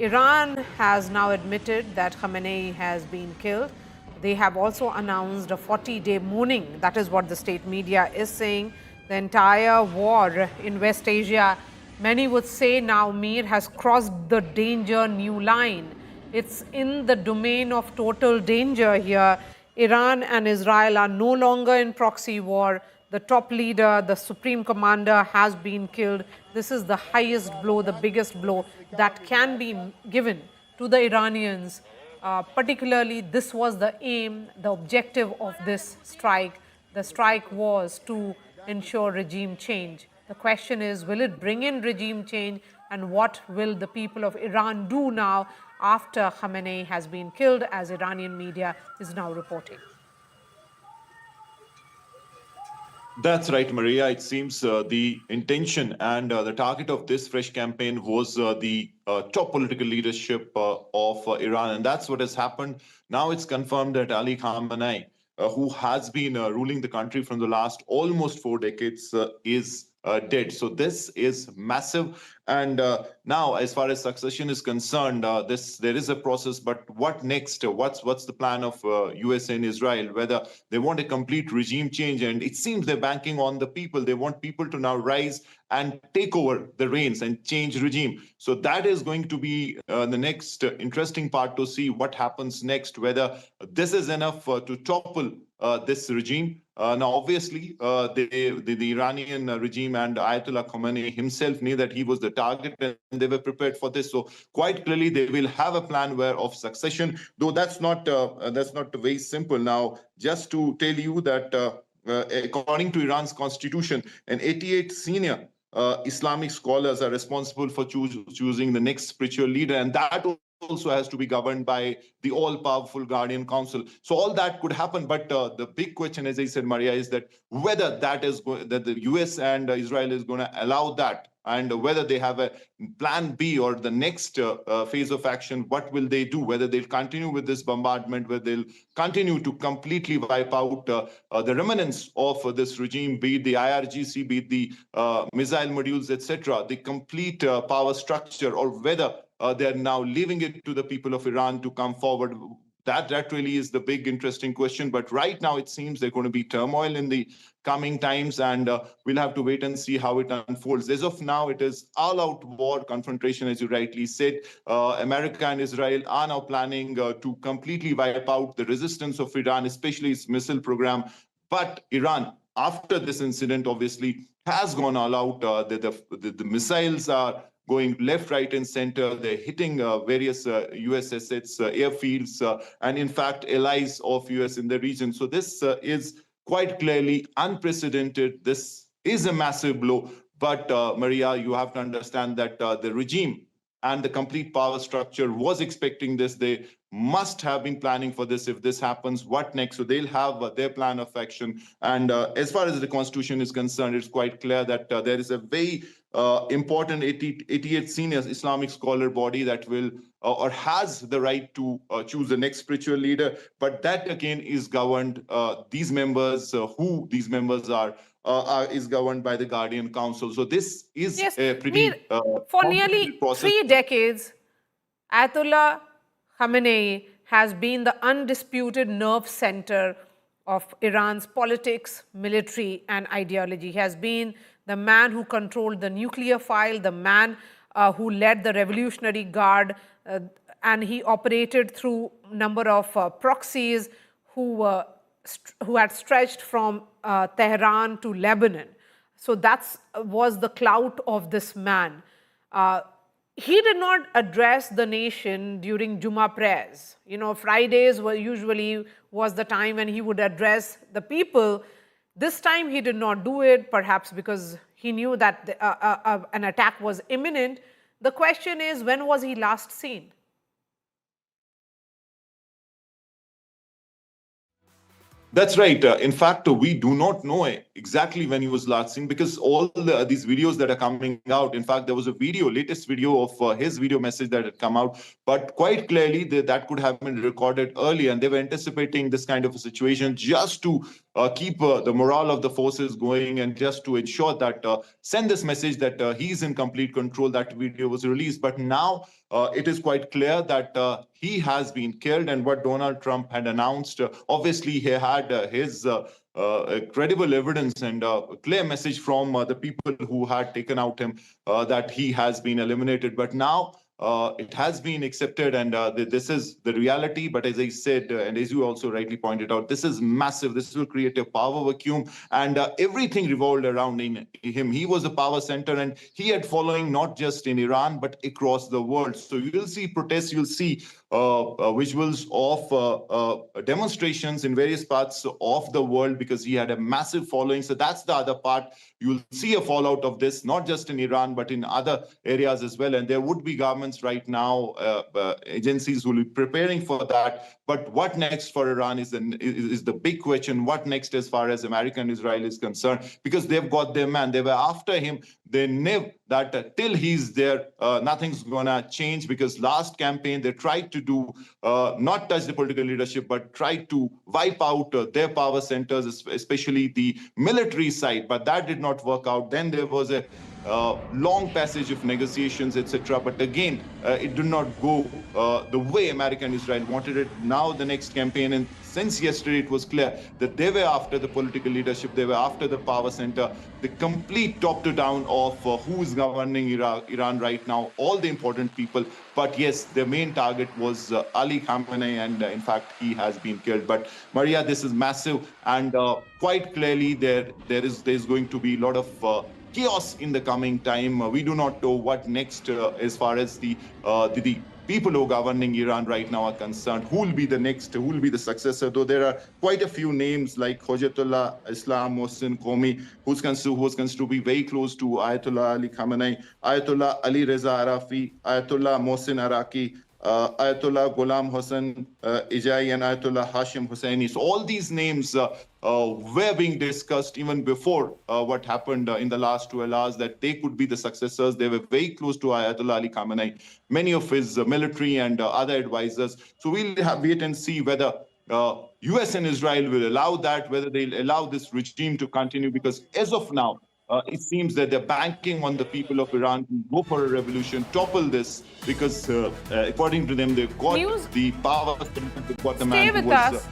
Iran has now admitted that Khamenei has been killed. They have also announced a 40-day mourning. That is what the state media is saying. The entire war in West Asia, many would say now, Mir, has crossed the danger new line. It's in the domain of total danger here. Iran and Israel are no longer in proxy war. The top leader, the supreme commander, has been killed. This is the highest blow, the biggest blow that can be given to the Iranians. Particularly, this was the aim, the objective of this strike. The strike was to ensure regime change. The question is, will it bring in regime change, and what will the people of Iran do now after Khamenei has been killed, as Iranian media is now reporting? That's right, Maria. It seems the intention and the target of this fresh campaign was the top political leadership of Iran. And that's what has happened. Now it's confirmed that Ali Khamenei, who has been ruling the country from the last almost 4 decades, is dead. So this is massive. And now, as far as succession is concerned, there is a process. But what next? What's the plan of US and Israel? Whether they want a complete regime change, and it seems they're banking on the people. They want people to now rise and take over the reins and change regime. So that is going to be the next interesting part to see what happens next. Whether this is enough to topple this regime. Now, obviously, the Iranian regime and Ayatollah Khamenei himself knew that he was the target, and they were prepared for this. So quite clearly, they will have a plan of succession. Though that's not very simple. Now, just to tell you that according to Iran's constitution, an 88 senior Islamic scholars are responsible for choosing the next spiritual leader, and that also has to be governed by the all-powerful Guardian Council. So all that could happen, but the big question, as I said, Maria, is that whether that the US and Israel is going to allow that, and whether they have a plan B or the next phase of action. What will they do? Whether they'll continue with this bombardment, whether they'll continue to completely wipe out the remnants of this regime, be it the IRGC, be it the missile modules, etc., the complete power structure, or whether they are now leaving it to the people of Iran to come forward. That really is the big interesting question. But right now, it seems there's going to be turmoil in the coming times, and we'll have to wait and see how it unfolds. As of now, it is all-out war confrontation, as you rightly said. America and Israel are now planning to completely wipe out the resistance of Iran, especially its missile program. But Iran, after this incident, obviously, has gone all out. The missiles are going left, right, and center. They're hitting various US assets, airfields, and in fact, allies of US in the region. So this is quite clearly unprecedented. This is a massive blow. But Maria, you have to understand that the regime and the complete power structure was expecting this. They must have been planning for this. If this happens, what next? So they'll have their plan of action. And as far as the constitution is concerned, it's quite clear that there is a very important 88 senior Islamic scholar body that will or has the right to choose the next spiritual leader. But that again is governed, these members, who these members are, is governed by the Guardian Council. So this is a pretty for nearly 3 decades, Ayatollah Khamenei has been the undisputed nerve center of Iran's politics, military, and ideology. He has been the man who controlled the nuclear file, the man who led the Revolutionary Guard, and he operated through a number of proxies who had stretched from Tehran to Lebanon. So that was the clout of this man. He did not address the nation during Jummah prayers. You know, Fridays were usually was the time when he would address the people. This time he did not do it, perhaps because he knew that an attack was imminent. The question is, when was he last seen? That's right. In fact, we do not know exactly when he was last seen, because all these videos that are coming out, in fact, there was a latest video of his video message that had come out, but quite clearly that could have been recorded early, and they were anticipating this kind of a situation just to keep the morale of the forces going and just to ensure that send this message that he's in complete control. That video was released, but now it is quite clear that he has been killed. And what Donald Trump had announced, obviously he had his credible evidence and clear message from the people who had taken out him that he has been eliminated. But now it has been accepted, and this is the reality. But as I said, and as you also rightly pointed out, this is massive. This will create a power vacuum, and everything revolved around him. He was a power center, and he had following not just in Iran, but across the world. So you'll see protests, you'll see visuals of demonstrations in various parts of the world because he had a massive following. So that's the other part. You'll see a fallout of this, not just in Iran, but in other areas as well. And there would be governments right now, agencies who will be preparing for that. But what next for Iran is the big question. What next as far as America and Israel is concerned? Because they've got their man. They were after him. They knew that till he's there, nothing's going to change, because last campaign they tried to do, not touch the political leadership, but tried to wipe out their power centers, especially the military side. But that did not work out. Then there was a long passage of negotiations, etc. But again, it did not go the way America and Israel wanted it. Now the next campaign, and since yesterday it was clear that they were after the political leadership, they were after the power center, the complete top to down of who is governing Iran right now, all the important people. But yes, their main target was Ali Khamenei, and in fact he has been killed. But Maria, this is massive, and quite clearly there's going to be a lot of chaos in the coming time. We do not know what next as far as the people who are governing Iran right now are concerned. Who will be the next? Who will be the successor? Though there are quite a few names like Ayatollah Mohsen Qomi, who was considered to be very close to Ayatollah Ali Khamenei, Ayatollah Ali Reza Arafi, Ayatollah Mohsen Araki, Ayatollah Ghulam Hossein Ijai, and Ayatollah Hashim Husseini. So all these names were being discussed even before what happened in the last 12 hours, that they could be the successors. They were very close to Ayatollah Ali Khamenei, many of his military and other advisors. So we'll wait and see whether US and Israel will allow that, whether they'll allow this regime to continue, because as of now, it seems that they're banking on the people of Iran to go for a revolution, topple this, because according to them, they've got the power, they've got the man who was